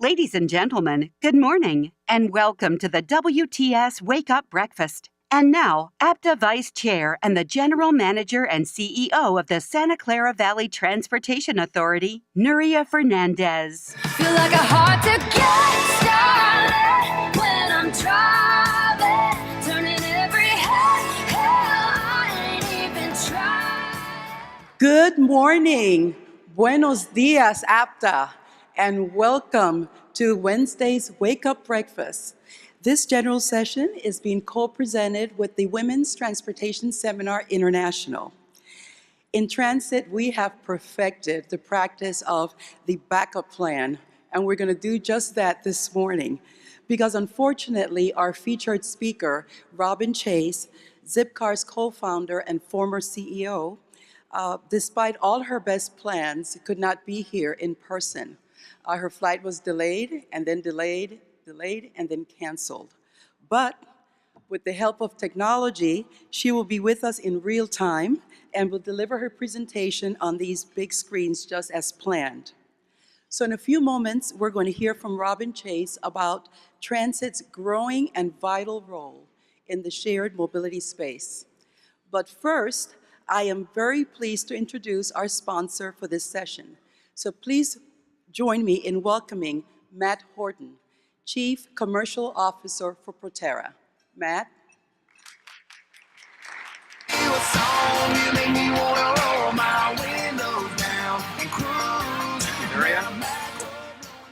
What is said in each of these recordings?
Ladies and gentlemen, good morning, and welcome to the WTS Wake Up Breakfast. And now, APTA Vice Chair and the General Manager and CEO of the Santa Clara Valley Transportation Authority, Nuria Fernandez. Feel like a hard to get started when I'm driving, turning every head, hell, I ain't even tried. Good morning. Buenos dias, APTA, and welcome to Wednesday's Wake Up Breakfast. This general session is being co-presented with the Women's Transportation Seminar International. In transit, we have perfected the practice of the backup plan, and we're going to do just that this morning, because unfortunately, our featured speaker, Robin Chase, Zipcar's co-founder and former CEO, despite all her best plans, could not be here in person. Her flight was delayed, and then delayed, and then canceled. But with the help of technology, she will be with us in real time and will deliver her presentation on these big screens just as planned. So in a few moments, we're going to hear from Robin Chase about transit's growing and vital role in the shared mobility space. But first, I am very pleased to introduce our sponsor for this session. So please join me in welcoming Matt Horton, Chief Commercial Officer for Proterra. Matt?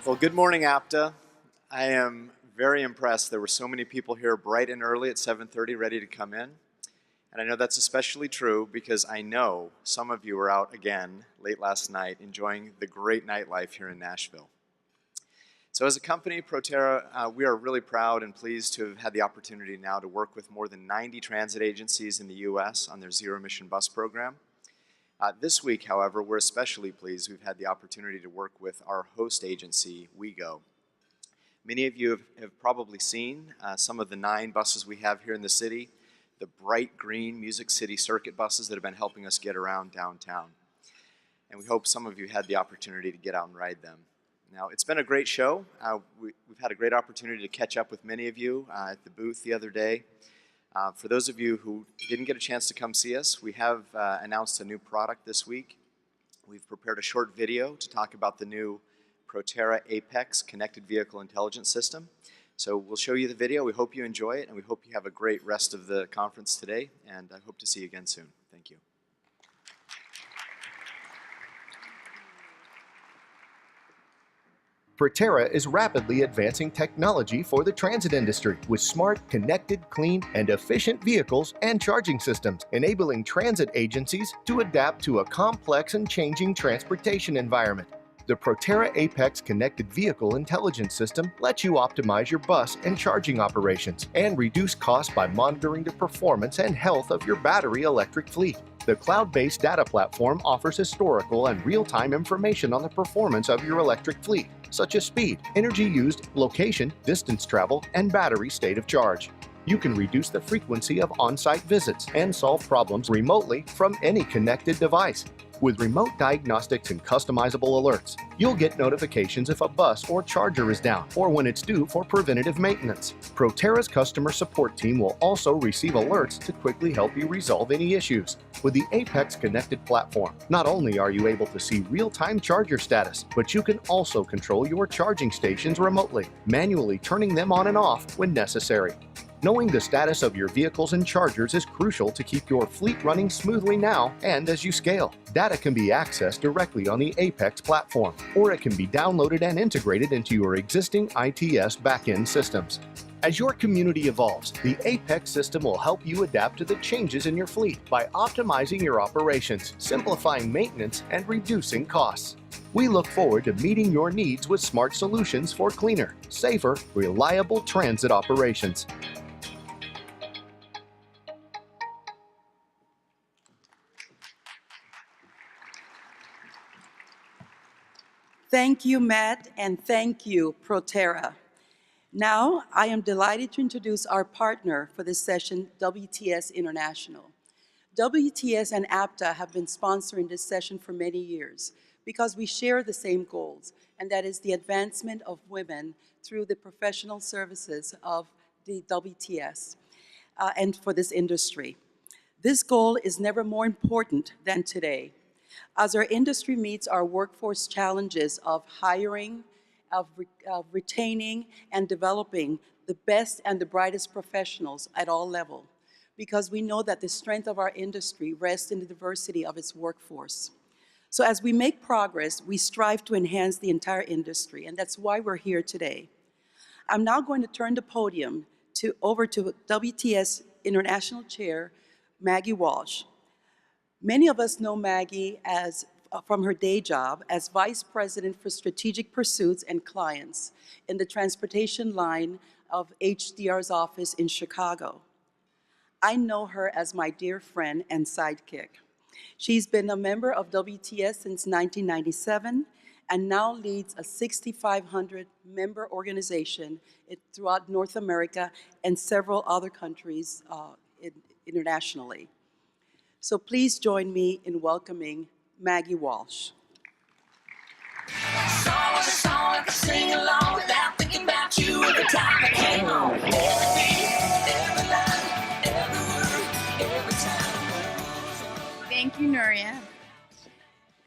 Well, good morning, APTA. I am very impressed. There were so many people here bright and early at 7:30 ready to come in. And I know that's especially true because I know some of you were out again late last night enjoying the great nightlife here in Nashville. So as a company, Proterra, we are really proud and pleased to have had the opportunity now to work with more than 90 transit agencies in the U.S. on their zero-emission bus program. This week, however, we're especially pleased we've had the opportunity to work with our host agency, WeGo. Many of you have probably seen some of the 9 buses we have here in the city, the bright green Music City circuit buses that have been helping us get around downtown. And we hope some of you had the opportunity to get out and ride them. Now, it's been a great show. We've had a great opportunity to catch up with many of you at the booth the other day. For those of you who didn't get a chance to come see us, we have announced a new product this week. We've prepared a short video to talk about the new Proterra Apex Connected Vehicle Intelligence System. So we'll show you the video. We hope you enjoy it, and we hope you have a great rest of the conference today, and I hope to see you again soon. Thank you. Proterra is rapidly advancing technology for the transit industry with smart, connected, clean, and efficient vehicles and charging systems, enabling transit agencies to adapt to a complex and changing transportation environment. The Proterra Apex Connected Vehicle Intelligence System lets you optimize your bus and charging operations and reduce costs by monitoring the performance and health of your battery electric fleet. The cloud-based data platform offers historical and real-time information on the performance of your electric fleet, such as speed, energy used, location, distance travel, and battery state of charge. You can reduce the frequency of on-site visits and solve problems remotely from any connected device. With remote diagnostics and customizable alerts, you'll get notifications if a bus or charger is down or when it's due for preventative maintenance. Proterra's customer support team will also receive alerts to quickly help you resolve any issues. With the Apex Connected platform, not only are you able to see real-time charger status, but you can also control your charging stations remotely, manually turning them on and off when necessary. Knowing the status of your vehicles and chargers is crucial to keep your fleet running smoothly now and as you scale. Data can be accessed directly on the Apex platform, or it can be downloaded and integrated into your existing ITS backend systems. As your community evolves, the Apex system will help you adapt to the changes in your fleet by optimizing your operations, simplifying maintenance, and reducing costs. We look forward to meeting your needs with smart solutions for cleaner, safer, reliable transit operations. Thank you, Matt, and thank you, Proterra. Now, I am delighted to introduce our partner for this session, WTS International. WTS and APTA have been sponsoring this session for many years, because we share the same goals, and that is the advancement of women through the professional services of the WTS and for this industry. This goal is never more important than today. As our industry meets our workforce challenges of hiring, of retaining and developing the best and the brightest professionals at all levels, because we know that the strength of our industry rests in the diversity of its workforce. So as we make progress, we strive to enhance the entire industry, and that's why we're here today. I'm now going to turn the podium over to WTS International Chair, Maggie Walsh. Many of us know Maggie from her day job as Vice President for Strategic Pursuits and Clients in the transportation line of HDR's office in Chicago. I know her as my dear friend and sidekick. She's been a member of WTS since 1997 and now leads a 6,500-member organization throughout North America and several other countries internationally. So please join me in welcoming Maggie Walsh. Song was a song I could sing along without thinking about you every time I came home. Every beat, every line, every word, every time. Thank you, Nuria.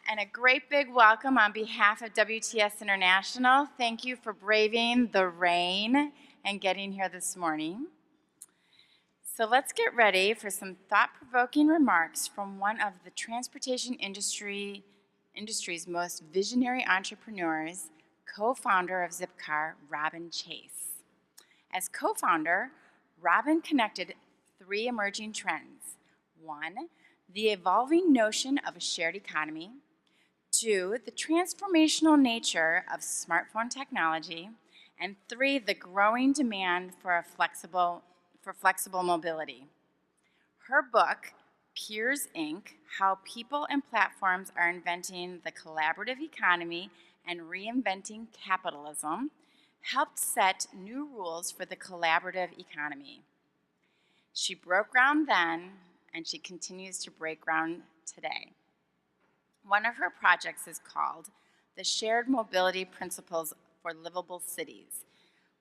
And a great big welcome on behalf of WTS International. Thank you for braving the rain and getting here this morning. So let's get ready for some thought-provoking remarks from one of the transportation industry's most visionary entrepreneurs, co-founder of Zipcar, Robin Chase. As co-founder, Robin connected three emerging trends. One, the evolving notion of a shared economy. Two, the transformational nature of smartphone technology. And three, the growing demand for flexible mobility. Her book, Peers Inc., How People and Platforms Are Inventing the Collaborative Economy and Reinventing Capitalism, helped set new rules for the collaborative economy. She broke ground then, and she continues to break ground today. One of her projects is called the Shared Mobility Principles for Livable Cities,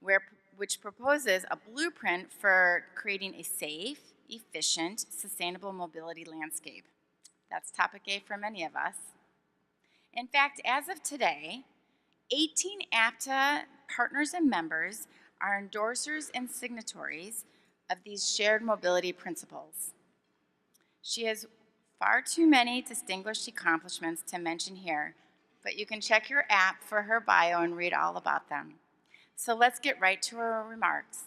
which proposes a blueprint for creating a safe, efficient, sustainable mobility landscape. That's topic A for many of us. In fact, as of today, 18 APTA partners and members are endorsers and signatories of these shared mobility principles. She has far too many distinguished accomplishments to mention here, but you can check your app for her bio and read all about them. So let's get right to her remarks.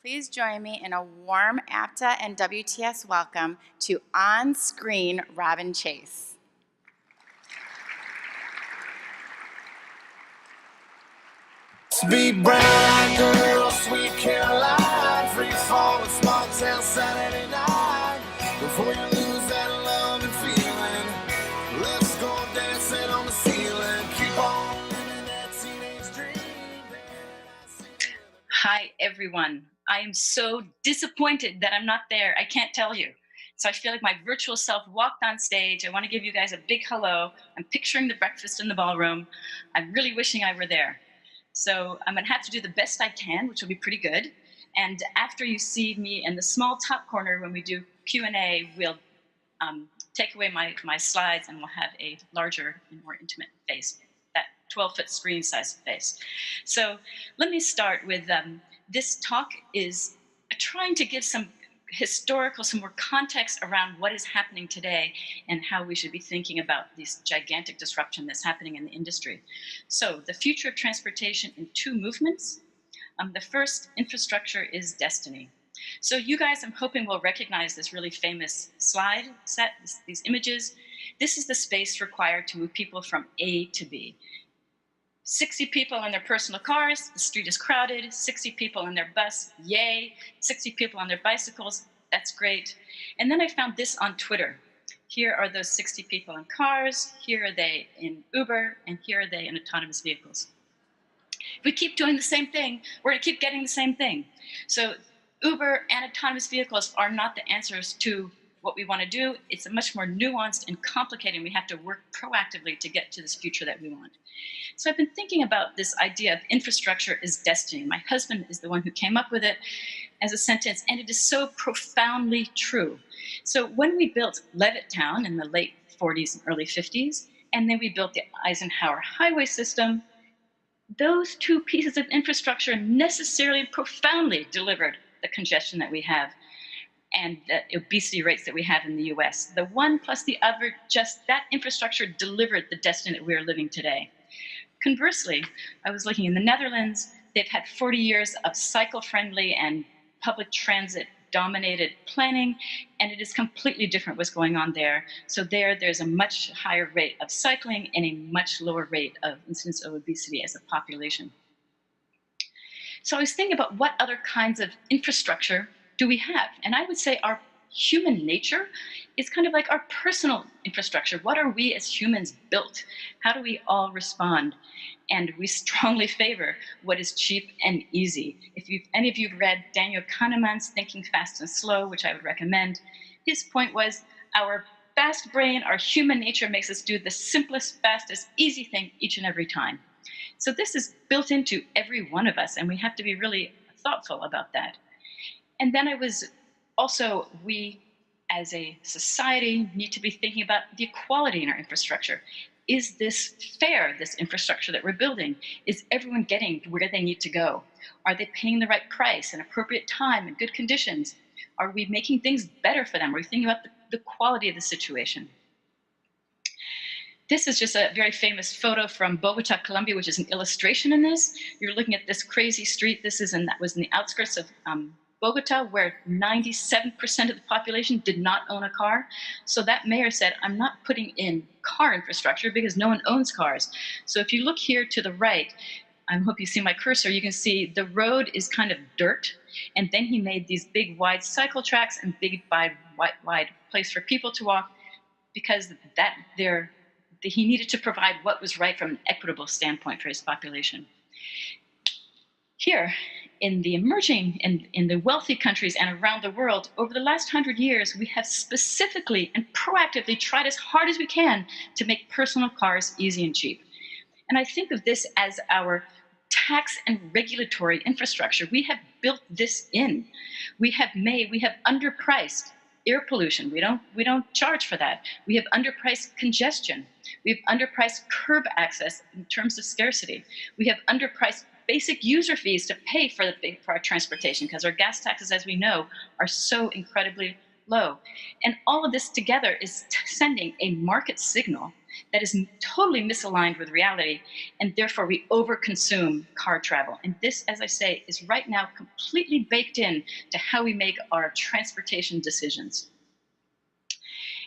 Please join me in a warm APTA and WTS welcome to on-screen Robin Chase. Speed brown girl, sweet Caroline, free fall, small town Saturday night. Before you lose that love and feeling, let's go dancing on the ceiling. Keep on living that teenage dream. Hi, everyone. I am so disappointed that I'm not there. I can't tell you. So I feel like my virtual self walked on stage. I want to give you guys a big hello. I'm picturing the breakfast in the ballroom. I'm really wishing I were there. So I'm going to have to do the best I can, which will be pretty good. And after you see me in the small top corner when we do Q&A, we'll take away my slides and we'll have a larger and more intimate face, that 12-foot screen size face. So let me start with this talk is trying to give some more context around what is happening today and how we should be thinking about this gigantic disruption that's happening in the industry. So the future of transportation in two movements. The first, infrastructure is destiny. So you guys, I'm hoping, will recognize this really famous slide set, these images. This is the space required to move people from A to B. 60 people in their personal cars, the street is crowded. 60 people in their bus, yay. 60 people on their bicycles, that's great. And then I found this on Twitter. Here are those 60 people in cars, here are they in Uber, and here are they in autonomous vehicles. If we keep doing the same thing, we're gonna keep getting the same thing. So Uber and autonomous vehicles are not the answers to what we want to do. It's much more nuanced and complicated, and we have to work proactively to get to this future that we want. So I've been thinking about this idea of infrastructure is destiny. My husband is the one who came up with it as a sentence, and it is so profoundly true. So when we built Levittown in the late 40s and early 50s, and then we built the Eisenhower highway system, those two pieces of infrastructure necessarily and profoundly delivered the congestion that we have and the obesity rates that we have in the US. The one plus the other, just that infrastructure delivered the destiny that we are living today. Conversely, I was looking in the Netherlands. They've had 40 years of cycle-friendly and public transit-dominated planning, and it is completely different what's going on there. So there's a much higher rate of cycling and a much lower rate of incidence of obesity as a population. So I was thinking about what other kinds of infrastructure do we have? And I would say our human nature is kind of like our personal infrastructure. What are we as humans built? How do we all respond? And we strongly favor what is cheap and easy. If any of you have read Daniel Kahneman's Thinking Fast and Slow, which I would recommend, his point was our fast brain, our human nature makes us do the simplest, fastest, easy thing each and every time. So this is built into every one of us, and we have to be really thoughtful about that. And then we as a society need to be thinking about the equality in our infrastructure. Is this fair, this infrastructure that we're building? Is everyone getting where they need to go? Are they paying the right price and appropriate time and good conditions? Are we making things better for them? Are we thinking about the quality of the situation? This is just a very famous photo from Bogota, Colombia, which is an illustration in this. You're looking at this crazy street. That was in the outskirts of Bogota, where 97% of the population did not own a car. So that mayor said, I'm not putting in car infrastructure because no one owns cars. So if you look here to the right, I hope you see my cursor, you can see the road is kind of dirt. And then he made these big wide cycle tracks and big wide place for people to walk, because he needed to provide what was right from an equitable standpoint for his population. Here, in the emerging, in the wealthy countries and around the world, over the last 100 years, we have specifically and proactively tried as hard as we can to make personal cars easy and cheap. And I think of this as our tax and regulatory infrastructure. We have built this in. We have underpriced air pollution. We don't charge for that. We have underpriced congestion. We have underpriced curb access in terms of scarcity. We have underpriced basic user fees to pay for our transportation, because our gas taxes, as we know, are so incredibly low. And all of this together is sending a market signal that is totally misaligned with reality, and therefore we overconsume car travel. And this, as I say, is right now completely baked in to how we make our transportation decisions.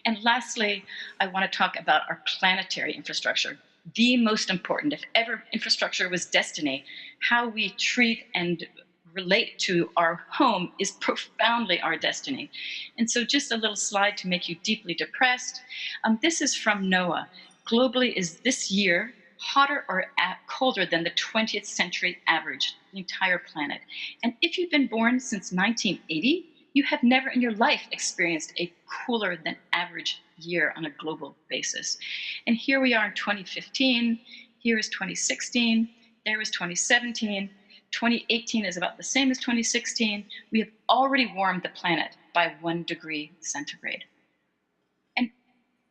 And lastly, I want to talk about our planetary infrastructure. The most important, if ever infrastructure was destiny, how we treat and relate to our home is profoundly our destiny. And so just a little slide to make you deeply depressed. This is from NOAA. Globally, is this year hotter or colder than the 20th century average, the entire planet? And if you've been born since 1980, you have never in your life experienced a cooler than average year on a global basis. And here we are in 2015, here is 2016, there is 2017, 2018 is about the same as 2016. We have already warmed the planet by 1 degree centigrade. And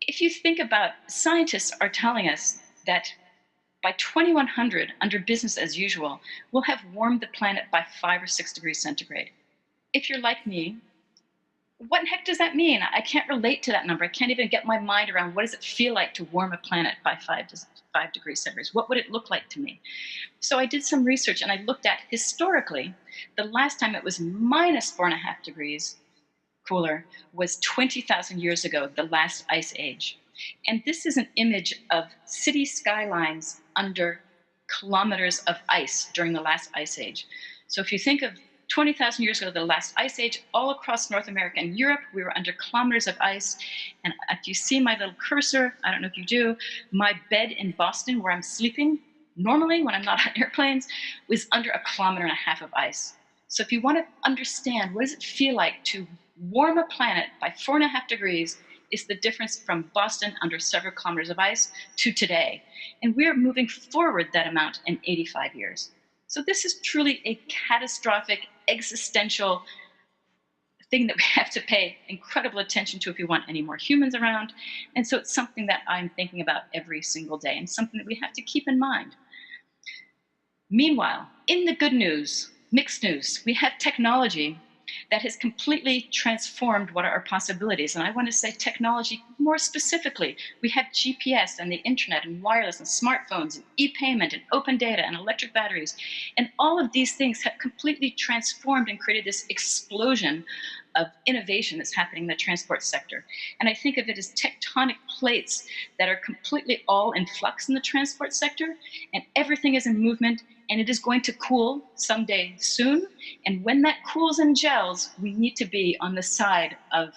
if you think about, scientists are telling us that by 2100, under business as usual, we'll have warmed the planet by 5 or 6 degrees centigrade. If you're like me, what the heck does that mean? I can't relate to that number. I can't even get my mind around what does it feel like to warm a planet by 5 degrees centigrade. What would it look like to me? So I did some research and I looked at historically, the last time it was minus 4.5 degrees cooler was 20,000 years ago, the last ice age. And this is an image of city skylines under kilometers of ice during the last ice age. So if you think of 20,000 years ago, the last ice age, all across North America and Europe, we were under kilometers of ice. And if you see my little cursor, I don't know if you do, my bed in Boston where I'm sleeping, normally when I'm not on airplanes, was under 1.5 kilometers of ice. So if you want to understand what does it feel like to warm a planet by 4.5 degrees, is the difference from Boston under several kilometers of ice to today. And we're moving forward that amount in 85 years. So this is truly a catastrophic, existential thing that we have to pay incredible attention to if we want any more humans around. And so it's something that I'm thinking about every single day and something that we have to keep in mind. Meanwhile, in the good news, mixed news, we have technology that has completely transformed what are our possibilities. And I want to say technology more specifically. We have GPS and the internet and wireless and smartphones and e-payment and open data and electric batteries. And all of these things have completely transformed and created this explosion of innovation that's happening in the transport sector. And I think of it as tectonic plates that are completely all in flux in the transport sector, and everything is in movement, and it is going to cool someday soon. And when that cools and gels, we need to be on the side of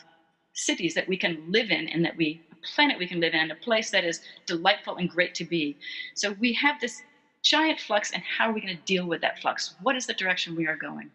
cities that we can live in, and a planet we can live in, and a place that is delightful and great to be. So we have this giant flux, and how are we going to deal with that flux? What is the direction we are going?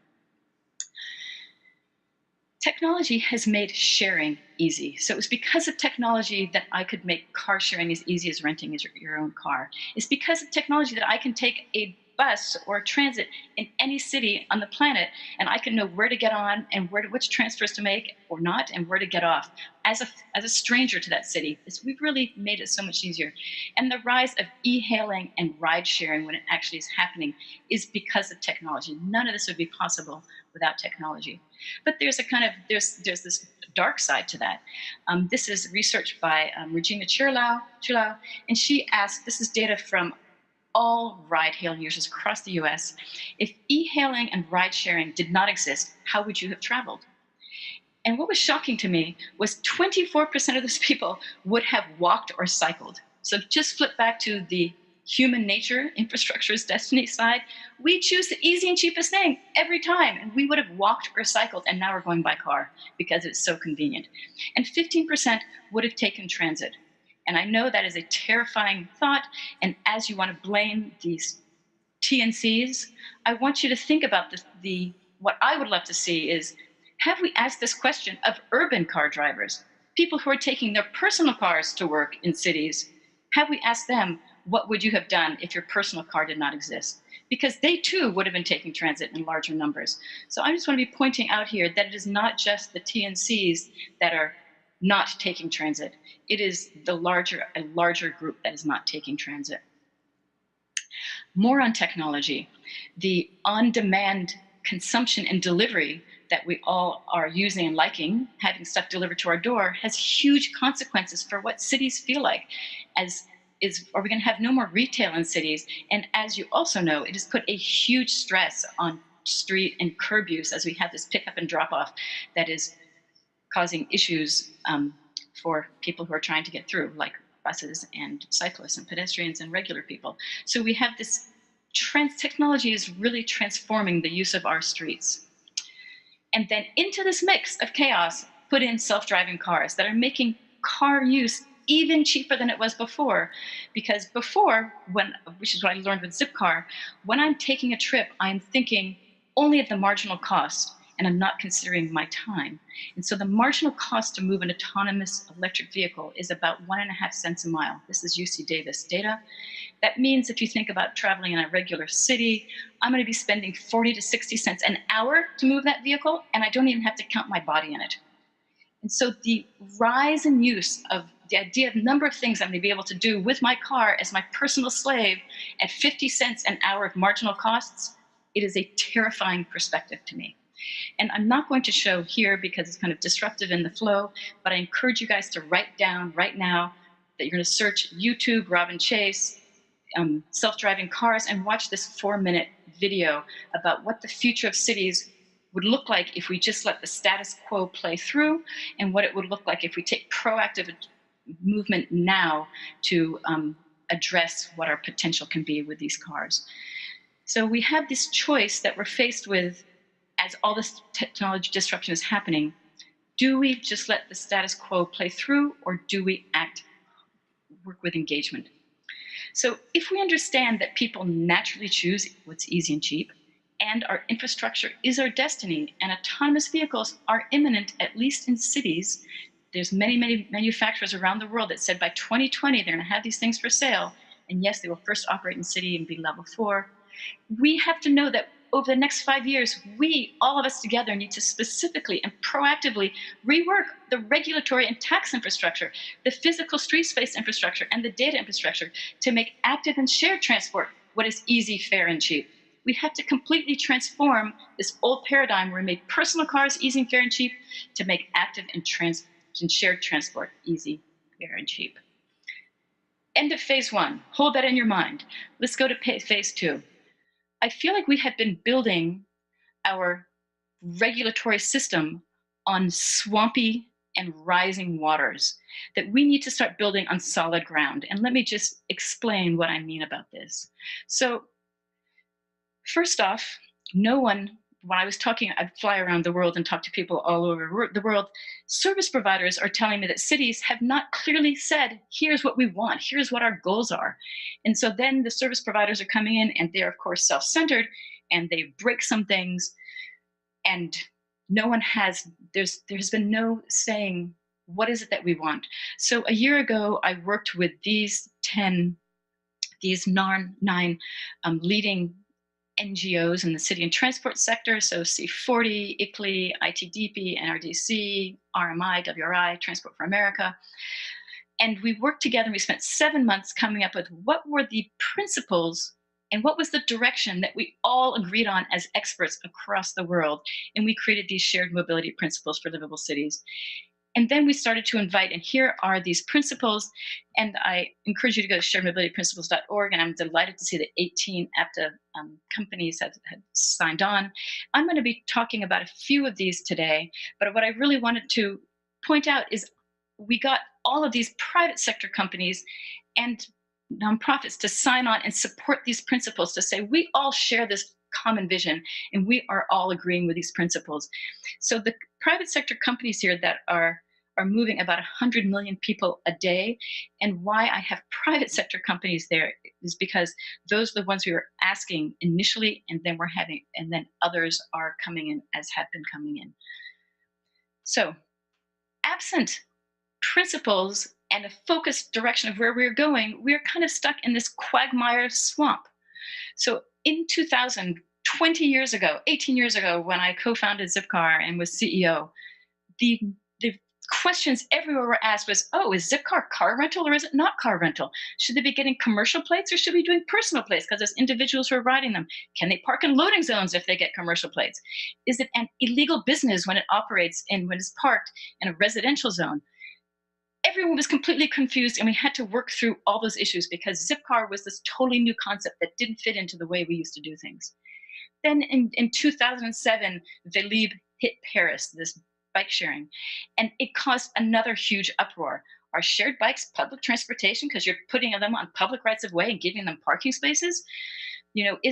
Technology has made sharing easy. So it was because of technology that I could make car sharing as easy as renting your own car. It's because of technology that I can take a bus or transit in any city on the planet, and I can know where to get on and which transfers to make or not, and where to get off as a stranger to that city. We've really made it so much easier. And the rise of e-hailing and ride sharing, when it actually is happening, is because of technology. None of this would be possible without technology. But there's there's this dark side to that. This is research by Regina Churlau, and she asked, this is data from all ride-hail users across the US, if e-hailing and ride-sharing did not exist, how would you have traveled? And what was shocking to me was 24% of those people would have walked or cycled. So just flip back to the human nature, infrastructure's destiny side, we choose the easy and cheapest thing every time. And we would have walked or cycled, and now we're going by car because it's so convenient. And 15% would have taken transit. And I know that is a terrifying thought. And as you want to blame these TNCs, I want you to think about what I would love to see is, have we asked this question of urban car drivers, people who are taking their personal cars to work in cities? Have we asked them, what would you have done if your personal car did not exist? Because they too would have been taking transit in larger numbers. So I just want to be pointing out here that it is not just the TNCs that are not taking transit. It is a larger group that is not taking transit. More on technology. The on-demand consumption and delivery that we all are using and liking, having stuff delivered to our door, has huge consequences for what cities feel like. Are we going to have no more retail in cities? And as you also know, it has put a huge stress on street and curb use as we have this pickup and drop off that is causing issues for people who are trying to get through, like buses and cyclists and pedestrians and regular people. So we have this technology is really transforming the use of our streets. And then into this mix of chaos, put in self-driving cars that are making car use even cheaper than it was before. Because before, which is what I learned with Zipcar, when I'm taking a trip, I'm thinking only of the marginal cost, and I'm not considering my time. And so the marginal cost to move an autonomous electric vehicle is about 1.5 cents a mile. This is UC Davis data. That means if you think about traveling in a regular city, I'm going to be spending 40 to 60 cents an hour to move that vehicle, and I don't even have to count my body in it. And so the rise in use of the idea of number of things I'm going to be able to do with my car as my personal slave at 50 cents an hour of marginal costs, it is a terrifying perspective to me. And I'm not going to show here because it's kind of disruptive in the flow, but I encourage you guys to write down right now that you're going to search YouTube, Robin Chase, self-driving cars, and watch this 4-minute video about what the future of cities would look like if we just let the status quo play through, and what it would look like if we take proactive movement now to address what our potential can be with these cars. So we have this choice that we're faced with as all this technology disruption is happening. Do we just let the status quo play through, or do we work with engagement? So if we understand that people naturally choose what's easy and cheap, and our infrastructure is our destiny, and autonomous vehicles are imminent, at least in cities. There's many manufacturers around the world that said by 2020 they're going to have these things for sale. And yes, they will first operate in city and be level 4. We have to know that over the next 5 years, we, all of us together, need to specifically and proactively rework the regulatory and tax infrastructure, the physical street space infrastructure, and the data infrastructure to make active and shared transport what is easy, fair, and cheap. We have to completely transform this old paradigm where we made personal cars easy, fair, and cheap to make active and shared transport easy, fair, and cheap. End of phase 1. Hold that in your mind. Let's go to phase 2. I feel like we have been building our regulatory system on swampy and rising waters, that we need to start building on solid ground. And let me just explain what I mean about this. So first off, no one, when I was talking, I'd fly around the world and talk to people all over the world. Service providers are telling me that cities have not clearly said, here's what we want, here's what our goals are. And so then the service providers are coming in and they're, of course, self-centered and they break some things. And no one has, there's been no saying, what is it that we want? So a year ago, I worked with these 9 leading NGOs in the city and transport sector, so C40, ICLEI, ITDP, NRDC, RMI, WRI, Transport for America. And we worked together and we spent 7 months coming up with what were the principles and what was the direction that we all agreed on as experts across the world. And we created these shared mobility principles for livable cities. And then we started to invite, and here are these principles. And I encourage you to go to sharedmobilityprinciples.org. And I'm delighted to see that 18 APTA companies have signed on. I'm going to be talking about a few of these today. But what I really wanted to point out is we got all of these private sector companies and nonprofits to sign on and support these principles, to say we all share this common vision and we are all agreeing with these principles. So the private sector companies here that are moving about 100 million people a day. And why I have private sector companies there is because those are the ones we were asking initially, and then others are coming in as have been coming in. So absent principles and a focused direction of where we're going, we're kind of stuck in this quagmire swamp. So in 2000, 20 years ago, 18 years ago, when I co-founded Zipcar and was CEO, the questions everywhere were asked was, oh, is Zipcar car rental or is it not car rental? Should they be getting commercial plates or should we be doing personal plates because there's individuals who are riding them? Can they park in loading zones if they get commercial plates? Is it an illegal business when it operates and when it's parked in a residential zone? Everyone was completely confused, and we had to work through all those issues because Zipcar was this totally new concept that didn't fit into the way we used to do things. Then in 2007, Velib hit Paris, this bike sharing, and it caused another huge uproar. Are shared bikes public transportation because you're putting them on public rights of way and giving them parking spaces?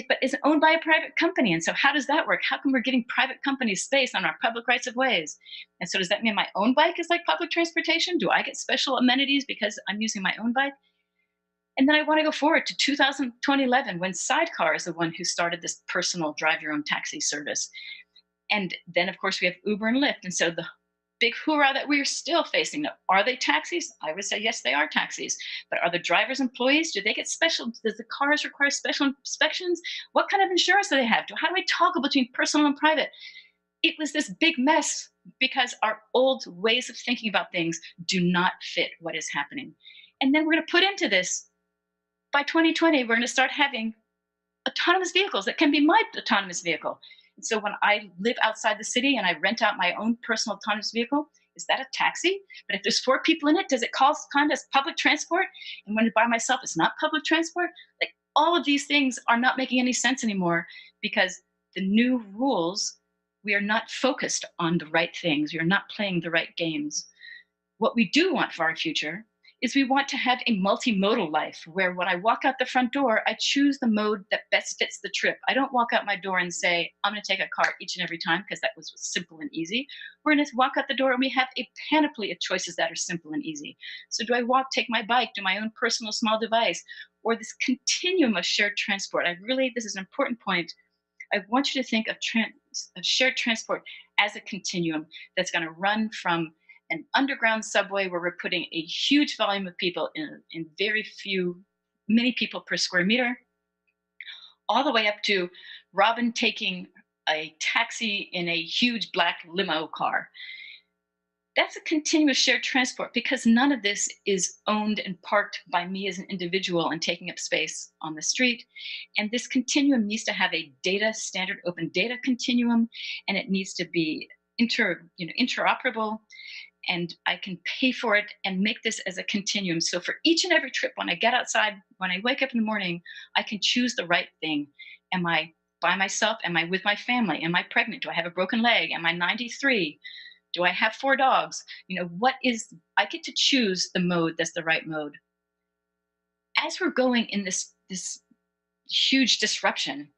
But is it owned by a private company? And so how does that work? How come we're giving private companies space on our public rights of ways? And so does that mean my own bike is like public transportation? Do I get special amenities because I'm using my own bike? And then I want to go forward to 2011 when Sidecar is the one who started this personal drive your own taxi service. And then, of course, we have Uber and Lyft. And so the big hoorah that we're still facing. Now, are they taxis? I would say, yes, they are taxis. But are the drivers employees? Do they get special? Does the cars require special inspections? What kind of insurance do they have? How do I toggle between personal and private? It was this big mess because our old ways of thinking about things do not fit what is happening. And then we're going to put into this, by 2020, we're going to start having autonomous vehicles that can be my autonomous vehicle. And so when I live outside the city and I rent out my own personal autonomous vehicle, is that a taxi? But if there's 4 people in it, does it count as public transport? And when it's by myself, it's not public transport? Like, all of these things are not making any sense anymore because the new rules, we are not focused on the right things. We are not playing the right games. What we do want for our future is we want to have a multimodal life where when I walk out the front door, I choose the mode that best fits the trip. I don't walk out my door and say, I'm going to take a car each and every time because that was simple and easy. We're going to walk out the door and we have a panoply of choices that are simple and easy. So do I take my bike, do my own personal small device, or this continuum of shared transport? This is an important point. I want you to think of shared transport as a continuum that's going to run from an underground subway where we're putting a huge volume of people in many people per square meter, all the way up to Robin taking a taxi in a huge black limo car. That's a continuous shared transport because none of this is owned and parked by me as an individual and taking up space on the street. And this continuum needs to have a standard open data continuum, and it needs to be interoperable, and I can pay for it and make this as a continuum. So for each and every trip, when I get outside, when I wake up in the morning, I can choose the right thing. Am I by myself? Am I with my family? Am I pregnant? Do I have a broken leg? Am I 93? Do I have 4 dogs? I get to choose the mode that's the right mode. As we're going in this huge disruption,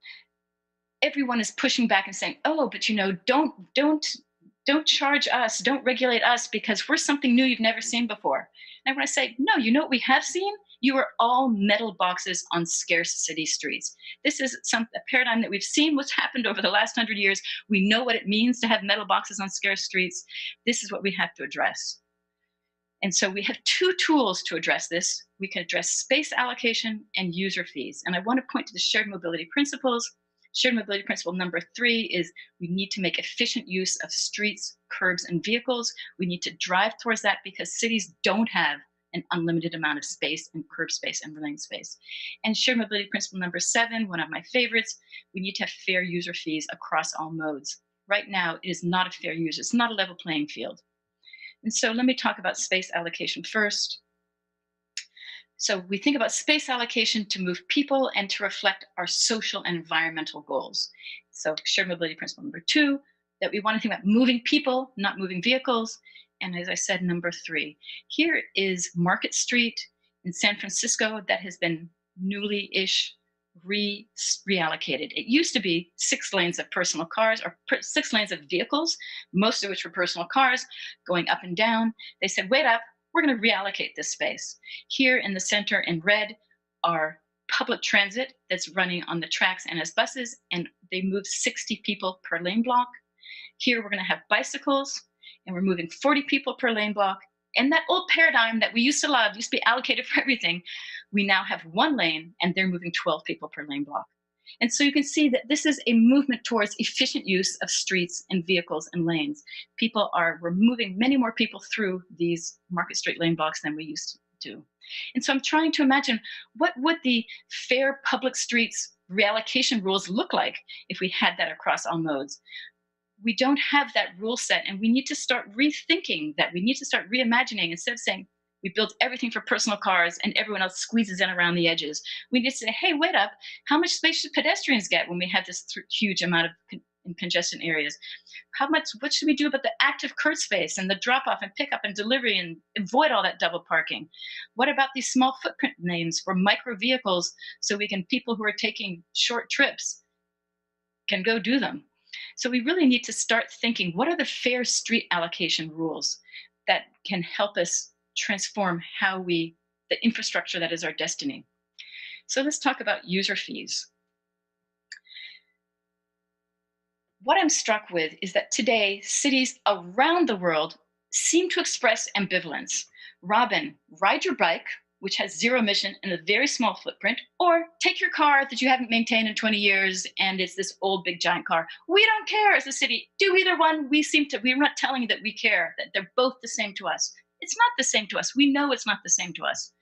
everyone is pushing back and saying, oh, but don't charge us, don't regulate us because we're something new you've never seen before. And I want to say, no, you know what we have seen? You are all metal boxes on scarce city streets. This is a paradigm that we've seen what's happened over the last 100 years. We know what it means to have metal boxes on scarce streets. This is what we have to address. And so we have 2 tools to address this. We can address space allocation and user fees. And I want to point to the shared mobility principles. Shared mobility principle number 3 is we need to make efficient use of streets, curbs, and vehicles. We need to drive towards that because cities don't have an unlimited amount of space and curb space and lane space. And shared mobility principle number 7, one of my favorites, we need to have fair user fees across all modes. Right now, it is not a fair use. It's not a level playing field. And so let me talk about space allocation first. So we think about space allocation to move people and to reflect our social and environmental goals. So shared mobility principle number 2, that we want to think about moving people, not moving vehicles. And as I said, number 3, here is Market Street in San Francisco that has been newly-ish reallocated. It used to be 6 lanes of personal cars or 6 lanes of vehicles, most of which were personal cars going up and down. They said, wait up, we're going to reallocate this space. Here in the center in red are public transit that's running on the tracks and as buses, and they move 60 people per lane block. Here we're going to have bicycles, and we're moving 40 people per lane block. And that old paradigm that we used to love, used to be allocated for everything, we now have 1 lane, and they're moving 12 people per lane block. And so you can see that this is a movement towards efficient use of streets and vehicles and lanes. We're moving many more people through these Market Street lane blocks than we used to do. And so I'm trying to imagine what would the fair public streets reallocation rules look like if we had that across all modes. We don't have that rule set, and we need to start rethinking that. We need to start reimagining. Instead of saying we build everything for personal cars and everyone else squeezes in around the edges, we need to say, hey, wait up, how much space should pedestrians get when we have this huge amount of in congestion areas? What should we do about the active curb space and the drop-off and pickup and delivery and avoid all that double parking? What about these small footprint lanes for micro vehicles so people who are taking short trips can go do them? So we really need to start thinking, what are the fair street allocation rules that can help us transform the infrastructure that is our destiny? So let's talk about user fees. What I'm struck with is that today, cities around the world seem to express ambivalence. Robin, ride your bike, which has 0 emission and a very small footprint, or take your car that you haven't maintained in 20 years and it's this old big giant car. We don't care as a city. Do either one. We're not telling you that we care, that they're both the same to us. It's not the same to us. We know it's not the same to us.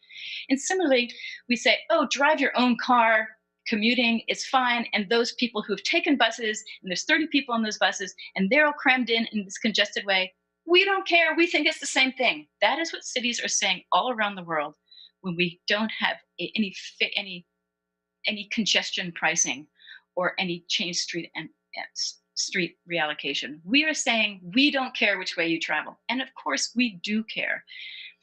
And similarly, we say, oh, drive your own car, commuting, it's fine. And those people who've taken buses, and there's 30 people on those buses, and they're all crammed in this congested way, we don't care. We think it's the same thing. That is what cities are saying all around the world when we don't have any congestion pricing or any change street reallocation. We are saying we don't care which way you travel. And of course we do care.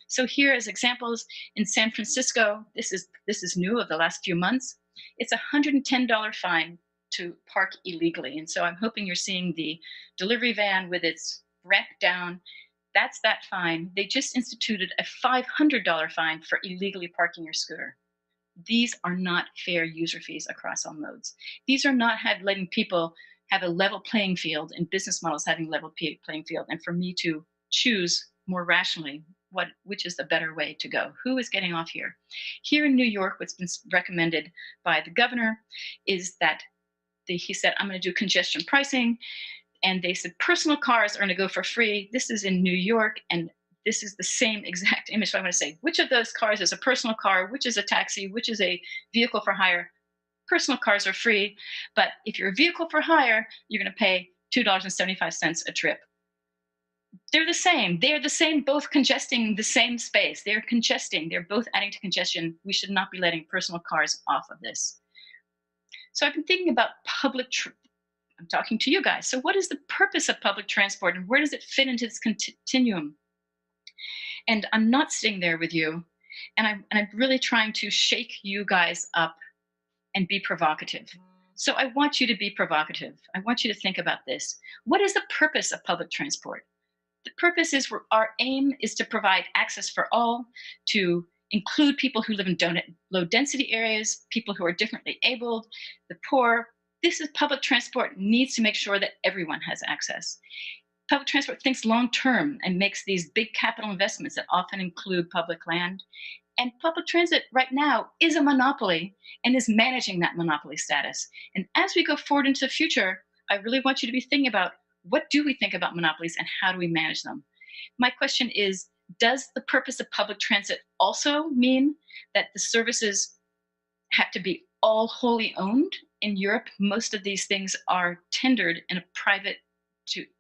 So here as examples, in San Francisco, this is new of the last few months. It's a $110 fine to park illegally. And so I'm hoping you're seeing the delivery van with its ramp down. That's that fine. They just instituted a $500 fine for illegally parking your scooter. these are not fair user fees across all modes. These are not letting people have a level playing field and business models having level playing field, and for me to choose more rationally which is the better way to go. Who is getting off here? Here in New York, what's been recommended by the governor is that he said, I'm going to do congestion pricing, and they said personal cars are going to go for free. This is in New York, and this is the same exact image. So I'm going to say, which of those cars is a personal car, which is a taxi, which is a vehicle for hire? Personal cars are free, but if you're a vehicle for hire, you're going to pay $2.75 a trip. They're the same. They're the same, both congesting the same space. They're congesting. They're both adding to congestion. We should not be letting personal cars off of this. So I've been thinking about I'm talking to you guys. So what is the purpose of public transport, and where does it fit into this continuum? And I'm not sitting there with you, and I'm really trying to shake you guys up and be provocative. So I want you to be provocative. I want you to think about this. What is the purpose of public transport? The purpose is our aim is to provide access for all, to include people who live in low density areas, people who are differently abled, the poor. This is public transport needs to make sure that everyone has access. Public transport thinks long term and makes these big capital investments that often include public land. And public transit right now is a monopoly and is managing that monopoly status. And as we go forward into the future, I really want you to be thinking about, what do we think about monopolies and how do we manage them? My question is, does the purpose of public transit also mean that the services have to be all wholly owned? In Europe, most of these things are tendered in a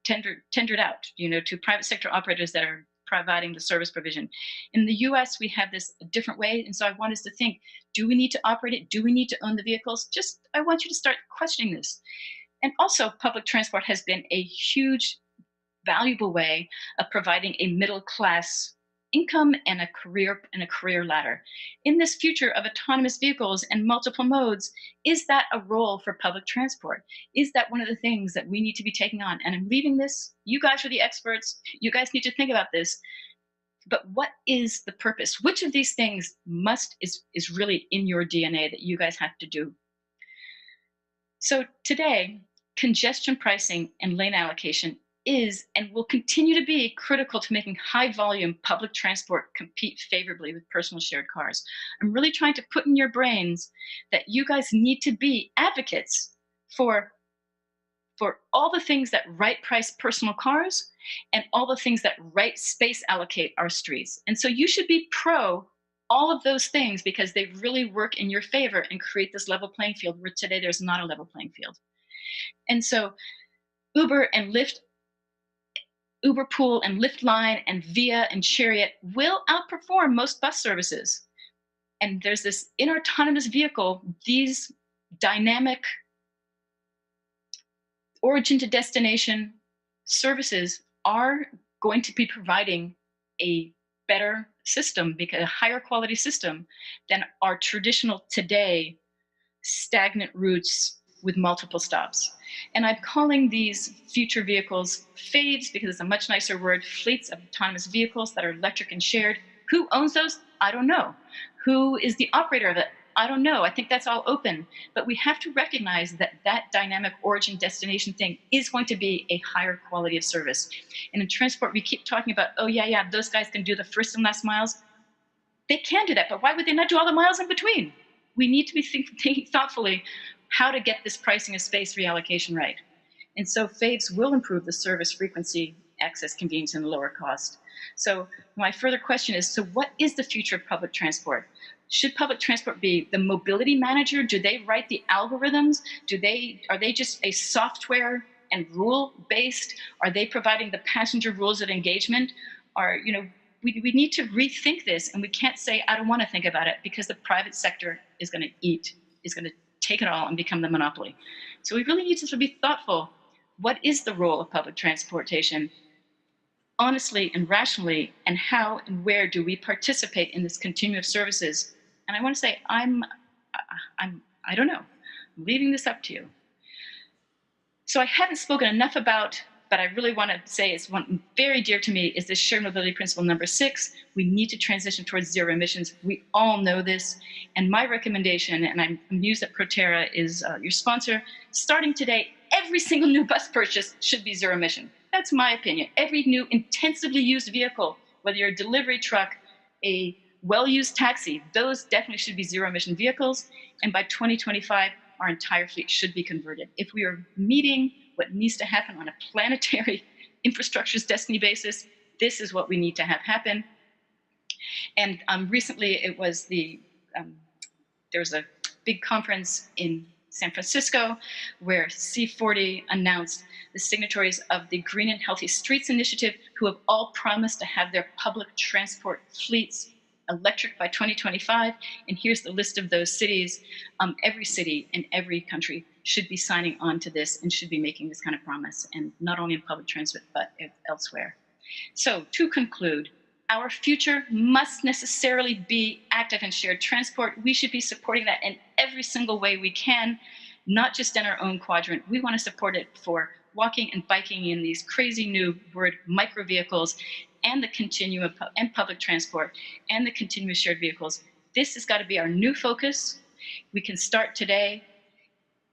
tendered out, to private sector operators that are providing the service provision. In the US, we have this a different way. And so I want us to think, do we need to operate it? Do we need to own the vehicles? I want you to start questioning this. And also, public transport has been a huge, valuable way of providing a middle class income and a career ladder. In this future of autonomous vehicles and multiple modes, is that a role for public transport? Is that one of the things that we need to be taking on? And I'm leaving this, you guys are the experts, you guys need to think about this. But what is the purpose? Which of these things is really in your DNA that you guys have to do? So today, congestion pricing and lane allocation is and will continue to be critical to making high volume public transport compete favorably with personal shared cars. I'm really trying to put in your brains that you guys need to be advocates for all the things that right price personal cars and all the things that right space allocate our streets. And so you should be pro all of those things because they really work in your favor and create this level playing field where today there's not a level playing field. And so Uber and Lyft, Uber Pool and Lyft Line and Via and Chariot will outperform most bus services. And there's this in autonomous vehicle, these dynamic origin to destination services are going to be providing a better system, because a higher quality system than our traditional today stagnant routes with multiple stops. And I'm calling these future vehicles FAVEs because it's a much nicer word, fleets of autonomous vehicles that are electric and shared. Who owns those? I don't know. Who is the operator of it? I don't know. I think that's all open. But we have to recognize that that dynamic origin destination thing is going to be a higher quality of service. And in transport, we keep talking about, oh yeah, those guys can do the first and last miles. They can do that, but why would they not do all the miles in between? We need to be thinking thoughtfully how to get this pricing of space reallocation right. And so FAVEs will improve the service frequency, access, convenience, and lower cost. So my further question is, so what is the future of public transport? Should public transport be the mobility manager? Do they write the algorithms? Are they just a software and rule-based? Are they providing the passenger rules of engagement? We need to rethink this, and we can't say, I don't want to think about it, because the private sector is going to take it all and become the monopoly. So we really need to be thoughtful. What is the role of public transportation? Honestly and rationally, and how and where do we participate in this continuum of services? And I want to say, I don't know. I'm leaving this up to you. So I haven't spoken enough about but I really want to say is one very dear to me is this shared mobility principle number 6. We need to transition towards zero emissions. We all know this. And my recommendation, and I'm amused that Proterra is your sponsor, starting today, every single new bus purchase should be zero emission. That's my opinion. Every new intensively used vehicle, whether you're a delivery truck, a well-used taxi, those definitely should be zero emission vehicles. And by 2025, our entire fleet should be converted. If we are meeting what needs to happen on a planetary infrastructure's destiny basis, this is what we need to have happen. And recently it was there was a big conference in San Francisco where C40 announced the signatories of the Green and Healthy Streets Initiative, who have all promised to have their public transport fleets electric by 2025. And here's the list of those cities. Every city in every country should be signing on to this and should be making this kind of promise, and not only in public transit, but elsewhere. So to conclude, our future must necessarily be active in shared transport. We should be supporting that in every single way we can, not just in our own quadrant. We want to support it for walking and biking in these crazy new word micro vehicles, and the continuum and public transport and the continuous shared vehicles. This has got to be our new focus. We can start today.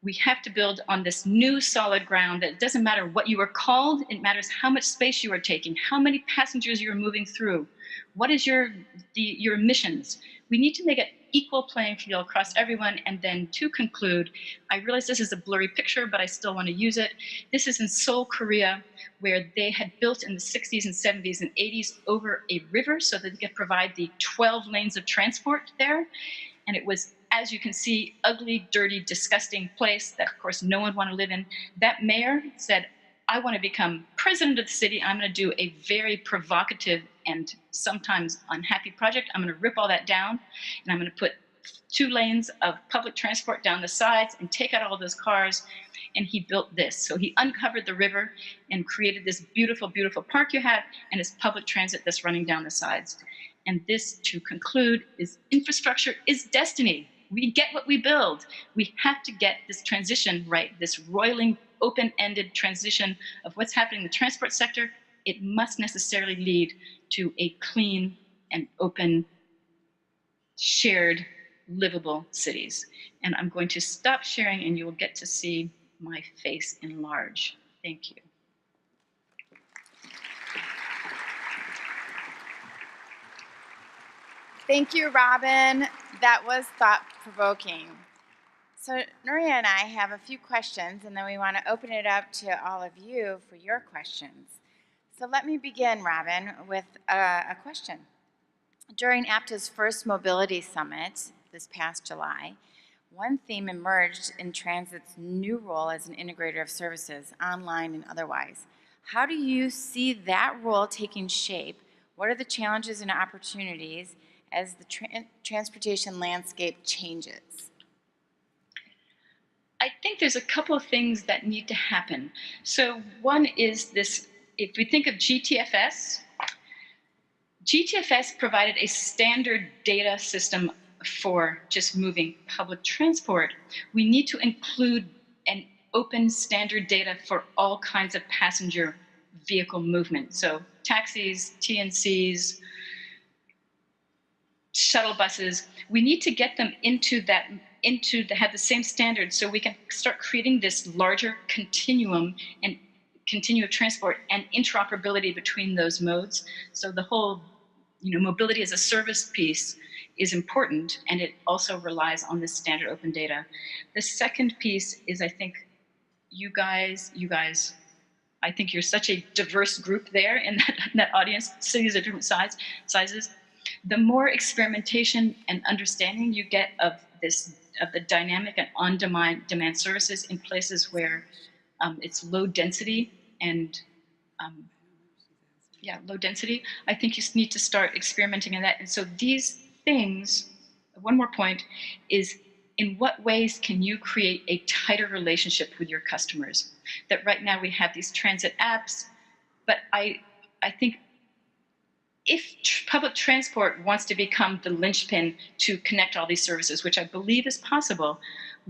We have to build on this new solid ground that it doesn't matter what you are called, it matters how much space you are taking, how many passengers you are moving through, what is your emissions. We need to make an equal playing field across everyone. And then to conclude, I realize this is a blurry picture, but I still want to use it. This is in Seoul, Korea, where they had built in the 60s and 70s and 80s over a river so that they could provide the 12 lanes of transport there. And it was, as you can see, ugly, dirty, disgusting place that, of course, no one wanted to live in. That mayor said, I want to become president of the city. I'm going to do a very provocative and sometimes unhappy project. I'm going to rip all that down, and I'm going to put 2 lanes of public transport down the sides and take out all those cars. And he built this. So he uncovered the river and created this beautiful, beautiful park you have, and it's public transit that's running down the sides. And this, to conclude, is infrastructure is destiny. We get what we build. We have to get this transition right, this roiling, open-ended transition of what's happening in the transport sector. It must necessarily lead to a clean and open, shared, livable cities. And I'm going to stop sharing, and you will get to see my face enlarge. Thank you. Thank you, Robin. That was thought-provoking. So Nuria and I have a few questions, and then we want to open it up to all of you for your questions. So let me begin, Robin, with a question. During APTA's first mobility summit this past July, one theme emerged in transit's new role as an integrator of services, online and otherwise. How do you see that role taking shape? What are the challenges and opportunities as the transportation landscape changes? I think there's a couple of things that need to happen. So one is this, if we think of GTFS provided a standard data system for just moving public transport. We need to include an open standard data for all kinds of passenger vehicle movement. So taxis, TNCs, shuttle buses, we need to get them have the same standards so we can start creating this larger continuum and continuum of transport and interoperability between those modes. So the whole, mobility as a service piece is important, and it also relies on this standard open data. The second piece is, I think, you guys, I think you're such a diverse group there in that audience, cities of different sizes. The more experimentation and understanding you get of the dynamic and on-demand services in places where it's low density and low density, I think you need to start experimenting in that. And so these things, one more point, is in what ways can you create a tighter relationship with your customers? That right now we have these transit apps, but I think if public transport wants to become the linchpin to connect all these services, which I believe is possible,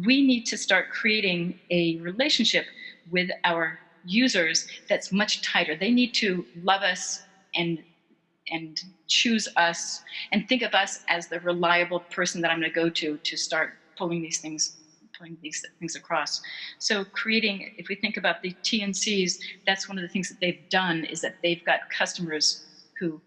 we need to start creating a relationship with our users that's much tighter. They need to love us and choose us and think of us as the reliable person that I'm going to go to start pulling these things across. So creating, if we think about the TNCs, that's one of the things that they've done, is that they've got customers who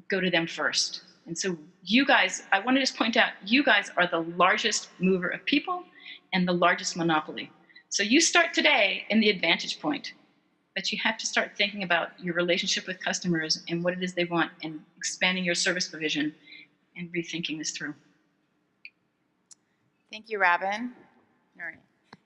go to them first. And so you guys, I want to just point out, you guys are the largest mover of people and the largest monopoly. So you start today in the advantage point, but you have to start thinking about your relationship with customers and what it is they want, and expanding your service provision and rethinking this through. Thank you, Robin. Nuria.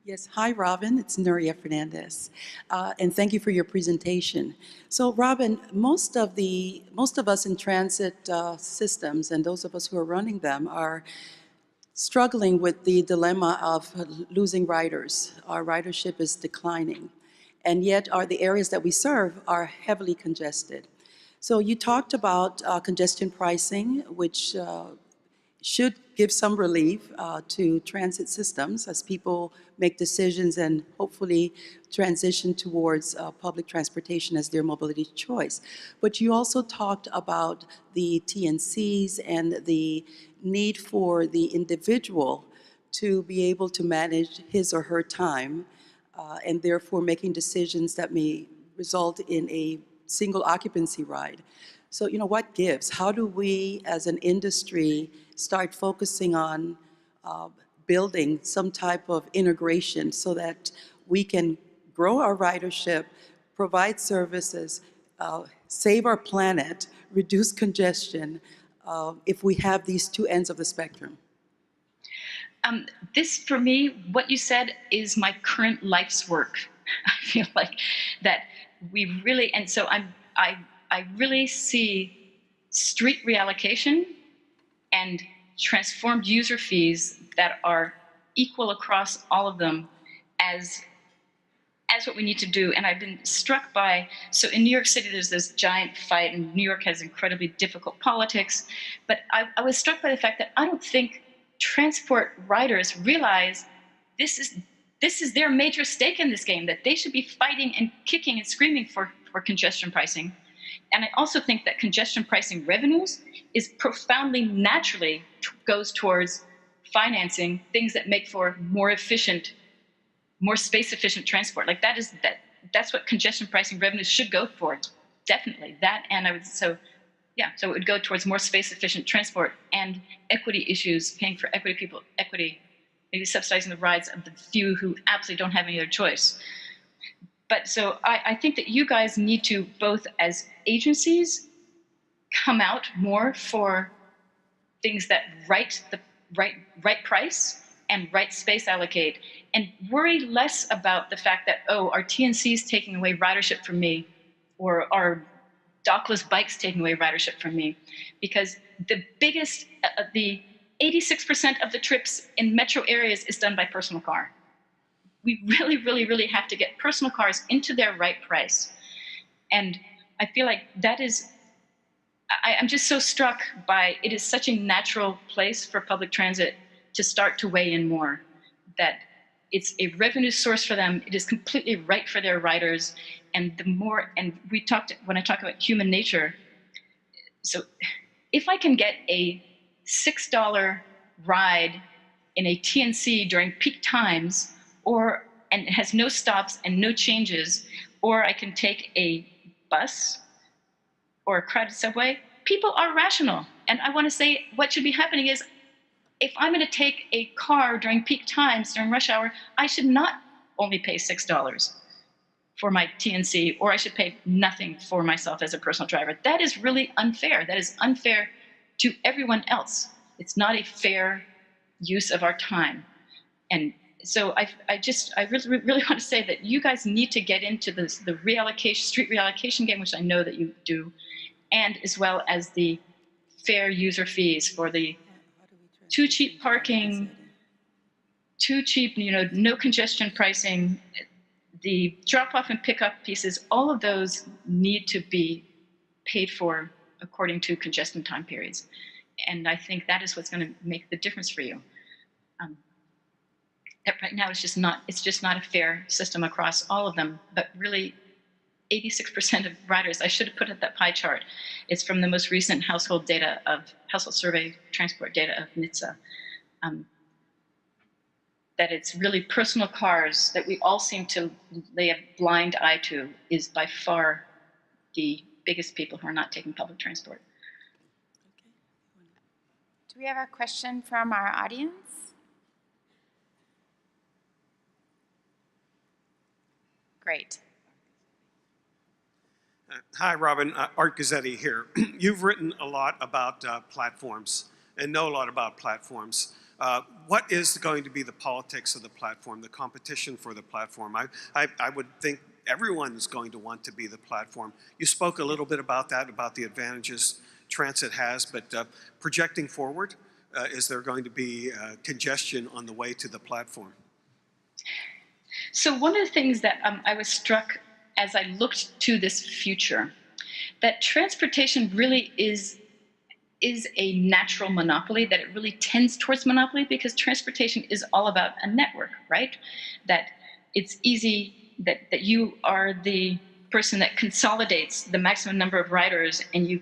Yes, hi, Robin. It's Nuria Fernandez, and thank you for your presentation. So, Robin, most of us in transit systems and those of us who are running them are struggling with the dilemma of losing riders. Our ridership is declining, and yet the areas that we serve are heavily congested. So you talked about congestion pricing, which should give some relief to transit systems as people make decisions and hopefully transition towards public transportation as their mobility choice. But you also talked about the TNCs and the need for the individual to be able to manage his or her time and therefore making decisions that may result in a single occupancy ride. So, you know, what gives? How do we as an industry start focusing on building some type of integration so that we can grow our ridership, provide services, save our planet, reduce congestion, if we have these two ends of the spectrum? This, for me, what you said is my current life's work. I feel like that we really, and so I really see street reallocation and transformed user fees that are equal across all of them as what we need to do. And I've been struck by, so in New York City, there's this giant fight, and New York has incredibly difficult politics. But I was struck by the fact that I don't think transport riders realize this is their major stake in this game, that they should be fighting and kicking and screaming for congestion pricing. And I also think that congestion pricing revenues is profoundly naturally goes towards financing things that make for more efficient, more space efficient transport. Like that's what congestion pricing revenues should go for. Definitely that. And so it would go towards more space efficient transport and equity issues, paying for equity, maybe subsidizing the rides of the few who absolutely don't have any other choice. But so I think that you guys need to, both as agencies, come out more for things that right price and right space allocate, and worry less about the fact that, oh, our TNC's taking away ridership from me, or our dockless bikes taking away ridership from me. Because the 86% of the trips in metro areas is done by personal car. We really, really, really have to get personal cars into their right price. And I feel like that is, I'm just so struck by, it is such a natural place for public transit to start to weigh in more, that it's a revenue source for them. It is completely right for their riders. And the more, and when I talk about human nature, so if I can get a $6 ride in a TNC during peak times, and it has no stops and no changes, or I can take a bus or a crowded subway, people are rational. And I want to say what should be happening is, if I'm going to take a car during peak times, during rush hour, I should not only pay $6 for my TNC, or I should pay nothing for myself as a personal driver. That is really unfair. That is unfair to everyone else. It's not a fair use of our time. And so I really want to say that you guys need to get into the reallocation, street reallocation game, which I know that you do, and as well as the fair user fees for the too cheap parking, too cheap, no congestion pricing, the drop-off and pickup pieces. All of those need to be paid for according to congestion time periods. And I think that is what's going to make the difference for you. that right now it's just not a fair system across all of them, but really 86% of riders, I should have put up that pie chart. It's from the most recent household survey transport data of NHTSA. That it's really personal cars that we all seem to lay a blind eye to is by far the biggest people who are not taking public transport. Do we have a question from our audience? Great. Hi, Robin. Art Gazzetti here. You've written a lot about platforms and know a lot about platforms. What is going to be the politics of the platform, the competition for the platform? I would think everyone's going to want to be the platform. You spoke a little bit about that, about the advantages transit has, but projecting forward, is there going to be congestion on the way to the platform? So one of the things that I was struck as I looked to this future, that transportation really is a natural monopoly, that it really tends towards monopoly, because transportation is all about a network, right? That it's easy, that you are the person that consolidates the maximum number of riders, and you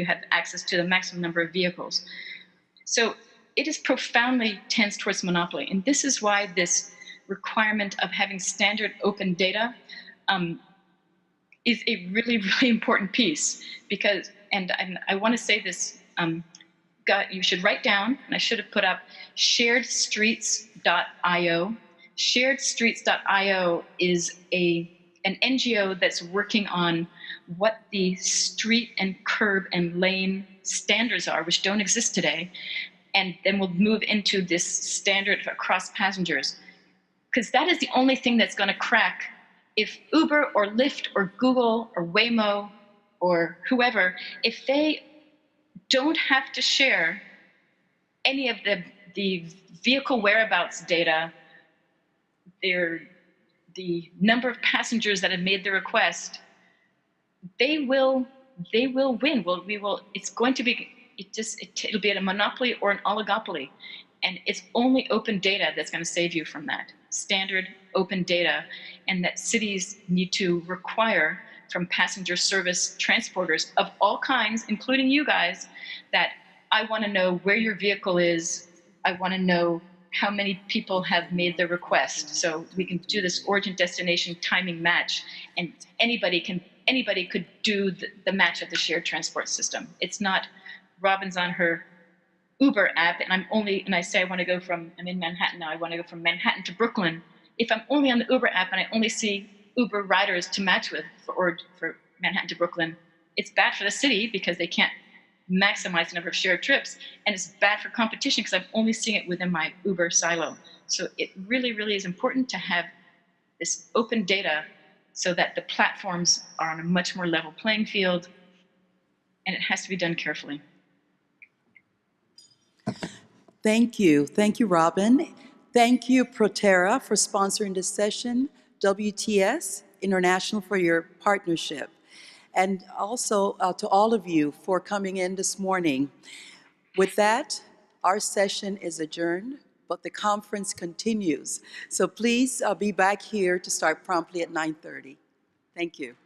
have access to the maximum number of vehicles. So it is profoundly tends towards monopoly. And this is why this requirement of having standard open data is a really, really important piece, because, and I want to say this, you should write down, and I should have put up sharedstreets.io. Sharedstreets.io is an NGO that's working on what the street and curb and lane standards are, which don't exist today, and then we'll move into this standard across passengers, because that is the only thing that's going to crack. If Uber or Lyft or Google or Waymo or whoever, if they don't have to share any of the vehicle whereabouts data, the number of passengers that have made the request, they will win. It's going to be, it'll be a monopoly or an oligopoly. And it's only open data that's going to save you from that. Standard open data, and that cities need to require from passenger service transporters of all kinds, including you guys, that I want to know where your vehicle is. I want to know how many people have made the request, so we can do this origin destination timing match, and anybody could do the match of the shared transport system. It's not Robin's on her Uber app, and I say I'm in Manhattan now, I want to go from Manhattan to Brooklyn. If I'm only on the Uber app and I only see Uber riders to match with for Manhattan to Brooklyn, it's bad for the city because they can't maximize the number of shared trips, and it's bad for competition because I'm only seeing it within my Uber silo. So it really, really is important to have this open data so that the platforms are on a much more level playing field, and it has to be done carefully. Thank you. Thank you, Robin. Thank you, Proterra, for sponsoring this session, WTS International for your partnership, and also to all of you for coming in this morning. With that, our session is adjourned, but the conference continues. So please be back here to start promptly at 9:30. Thank you.